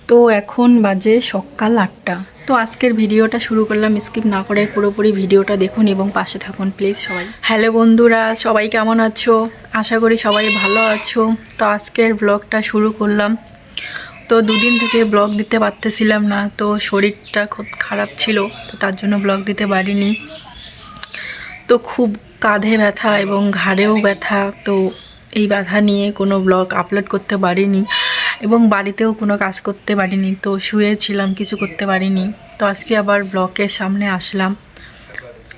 তো এখন বাজে সকাল 8টা। তো আজকের ভিডিওটা শুরু করলাম, স্কিপ না করে পুরোপুরি ভিডিওটা দেখুন এবং পাশে থাকুন প্লিজ সবাই। হ্যালো বন্ধুরা, সবাই কেমন আছো? আশা করি সবাই ভালো আছো। তো আজকের ব্লগটা শুরু করলাম। তো দুদিন থেকে ব্লগ দিতে পারতেছিলাম না, তো শরীরটা খুব খারাপ ছিল, তো তার জন্য ব্লগ দিতে পারিনি। তো খুব কাঁধে ব্যথা এবং ঘাড়েও ব্যথা, তো এই ব্যথা নিয়ে কোনো ব্লগ আপলোড করতে পারিনি এবং বাড়িতেও কোনো কাজ করতে পারিনি। তো শুয়েছিলাম, কিছু করতে পারিনি। তো আজকে আবার ব্লগের সামনে আসলাম।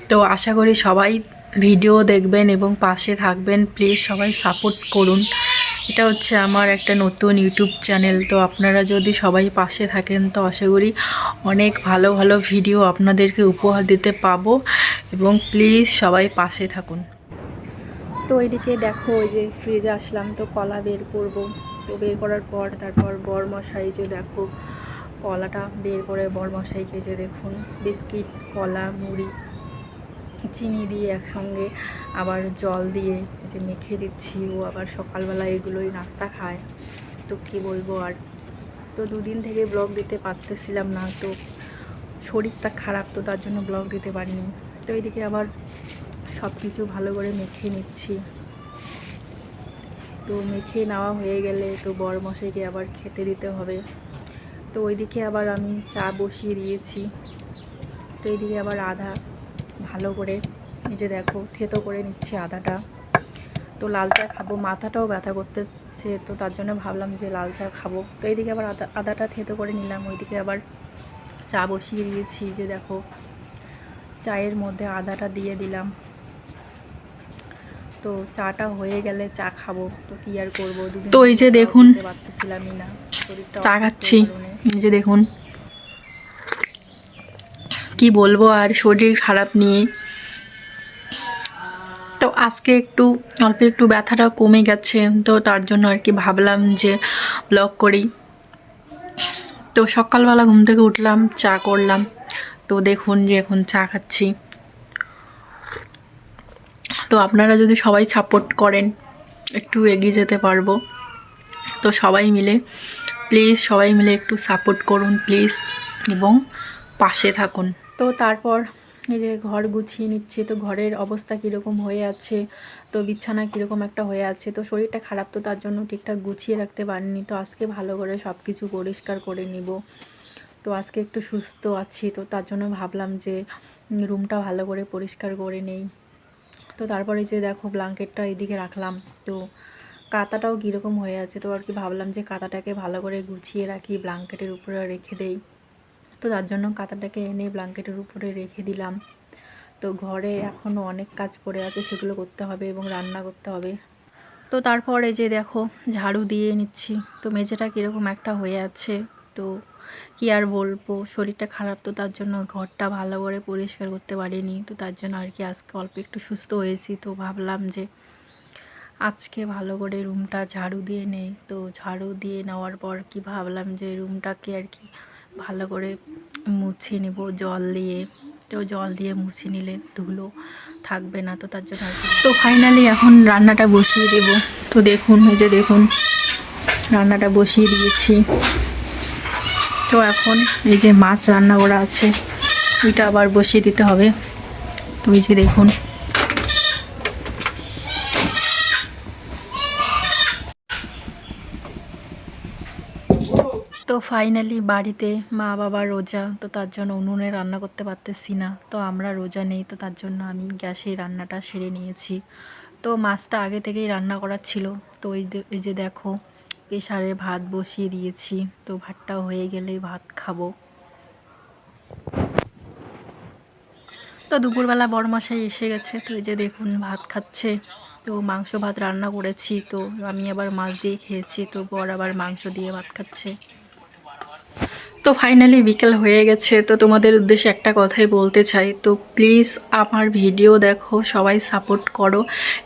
তো আশা করি সবাই ভিডিও দেখবেন এবং পাশে থাকবেন, প্লিজ সবাই সাপোর্ট করুন। এটা হচ্ছে আমার একটা নতুন ইউটিউব চ্যানেল, তো আপনারা যদি সবাই পাশে থাকেন তো আশা করি অনেক ভালো ভালো ভিডিও আপনাদেরকে উপহার দিতে পাবো, এবং প্লিজ সবাই পাশে থাকুন। তো এইদিকে দেখো, ওই যে ফ্রিজে আসলাম, তো কলা বের করব। তো বের করার পর তারপর বরমশাই যে দেখো কলাটা বের করে বরমশাইকে যে দেখুন বিস্কিট, কলা, মুড়ি, চিনি দিয়ে একসঙ্গে আবার জল দিয়ে যে মেখে দিচ্ছি। ও আবার সকালবেলা এগুলোই নাস্তা খায়। তো কী বলবো আর। তো দুদিন থেকে ব্লগ দিতে পারতেছিলাম না, তো শরীরটা খারাপ, তো তার জন্য ব্লগ দিতে পারিনি। তো এইদিকে আবার সব কিছু ভালো করে মেখে নিচ্ছি। তো মেখে নেওয়া হয়ে গেলে তো বরমশাইকে আবার খেতে দিতে হবে। তো ওইদিকে আবার আমি চা বসিয়ে দিয়েছি। তো এইদিকে আবার আদা ভালো করে এই যে দেখো থেতো করে নিচ্ছি আদাটা। তো লাল চা খাবো, মাথাটাও ব্যথা করতেছে, তো তার জন্য ভাবলাম যে লাল চা খাবো। তো এইদিকে আবার আদাটা থেতো করে নিলাম। ওইদিকে আবার চা বসিয়ে দিয়েছি, যে দেখো চায়ের মধ্যে আদাটা দিয়ে দিলাম। তো চাটা হয়ে গেলে চা খাবো। তো কি আর করবো, তো এই যে দেখুন পারতেছিলামই না, শরীরটা চা খাচ্ছি। এই যে দেখুন কি বলবো আর, শরীর খারাপ নিয়ে। তো আজকে অল্প একটু ব্যথাটা কমে গেছে, তো তার জন্য আর কি ভাবলাম যে ব্লগ করি। তো সকালবেলা ঘুম থেকে উঠলাম, চা করলাম। তো দেখুন যে এখন চা খাচ্ছি। তো আপনারা যদি সবাই সাপোর্ট করেন একটু এগিয়ে যেতে পারবো। তো সবাই মিলে প্লিজ, সবাই মিলে একটু সাপোর্ট করুন প্লিজ, এবং পাশে থাকুন। তো তারপর এই যে ঘর গুছিয়ে নিচ্ছে। তো ঘরের অবস্থা কীরকম হয়ে আছে, তো বিছানা কীরকম একটা হয়ে আছে। তো শরীরটা খারাপ, তো তার জন্য ঠিকঠাক গুছিয়ে রাখতে পারিনি। তো আজকে ভালো করে সব কিছু পরিষ্কার করে নিব। তো আজকে একটু সুস্থ আছি, তো তার জন্য ভাবলাম যে রুমটা ভালো করে পরিষ্কার করে নেই। তো তারপরে যে দেখো ব্ল্যাঙ্কেটটা এদিকে রাখলাম। তো কাঁথাটাও কীরকম হয়ে আছে, তো আর কি ভাবলাম যে কাঁথাটাকে ভালো করে গুছিয়ে রাখি, ব্ল্যাঙ্কেটের উপরে রেখে দেই। তো তার জন্য কাঁথাটাকে এনে ব্ল্যাঙ্কেটের উপরে রেখে দিলাম। তো ঘরে এখনও অনেক কাজ পড়ে আছে, সেগুলো করতে হবে এবং রান্না করতে হবে। তো তারপরে যে দেখো ঝাড়ু দিয়ে নিচ্ছি। তো মেঝেটা কীরকম একটা হয়ে আছে, তো কি আর বলবো, শরীরটা খারাপ, তো তার জন্য ঘরটা ভালো করে পরিষ্কার করতে পারিনি। তো তার জন্য আর কি আজকে অল্প একটু সুস্থ হয়েছি। তো ভাবলাম যে আজকে ভালো করে রুমটা ঝাড়ু দিয়ে নেই। তো ঝাড়ু দিয়ে নেওয়ার পর কি ভাবলাম যে রুমটাকে আর কি ভালো করে মুছে নেব জল দিয়ে। তো জল দিয়ে মুছে নিলে ধুলো থাকবে না, তো তার জন্য আর কি। তো ফাইনালি এখন রান্নাটা বসিয়ে দেব। তো দেখুন, এই যে দেখুন রান্নাটা বসিয়ে দিয়েছি। তো এখন এই যে মাছ রান্না করা আছে, এটা আবার বসিয়ে দিতে হবে। তো এই যে দেখুন তো ফাইনালি বাড়িতে মা বাবা রোজা, তো তার জন্য উনুনে রান্না করতে পারতেছি না। তো আমরা রোজা নেই, তো তার জন্য আমি গ্যাসে রান্নাটা সেরে নিয়েছি। তো মাছটা আগে থেকেই রান্না করা ছিল। তো এই যে দেখো প্রেসারে ভাত বসিয়ে দিয়েছি। তো ভাতটা হয়ে গেলে ভাত খাবো। তো দুপুরবেলা বড়মশাই এসে গেছে, তো এই যে দেখুন ভাত খাচ্ছে। তো মাংস ভাত রান্না করেছি, তো আমি আবার মাছ দিয়ে খেয়েছি। তো বর আবার মাংস দিয়ে ভাত খাচ্ছে। তো ফাইনালি বিকেল হয়ে গেছে। তো তোমাদের উদ্দেশ্যে একটা কথাই বলতে চাই, তো প্লিজ আমার ভিডিও দেখো, সবাই সাপোর্ট করো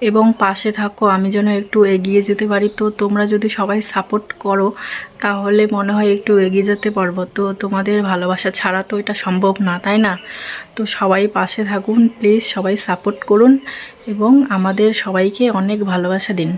এবং পাশে থাকো, আমি যেন একটু এগিয়ে যেতে পারি। তো তোমরা যদি সবাই সাপোর্ট করো তাহলে মনে হয় একটু এগিয়ে যেতে পারবো। তো তোমাদের ভালোবাসা ছাড়া তো এটা সম্ভব না, তাই না? তো সবাই পাশে থাকুন প্লিজ, সবাই সাপোর্ট করুন এবং আমাদের সবাইকে অনেক ভালোবাসা দিন।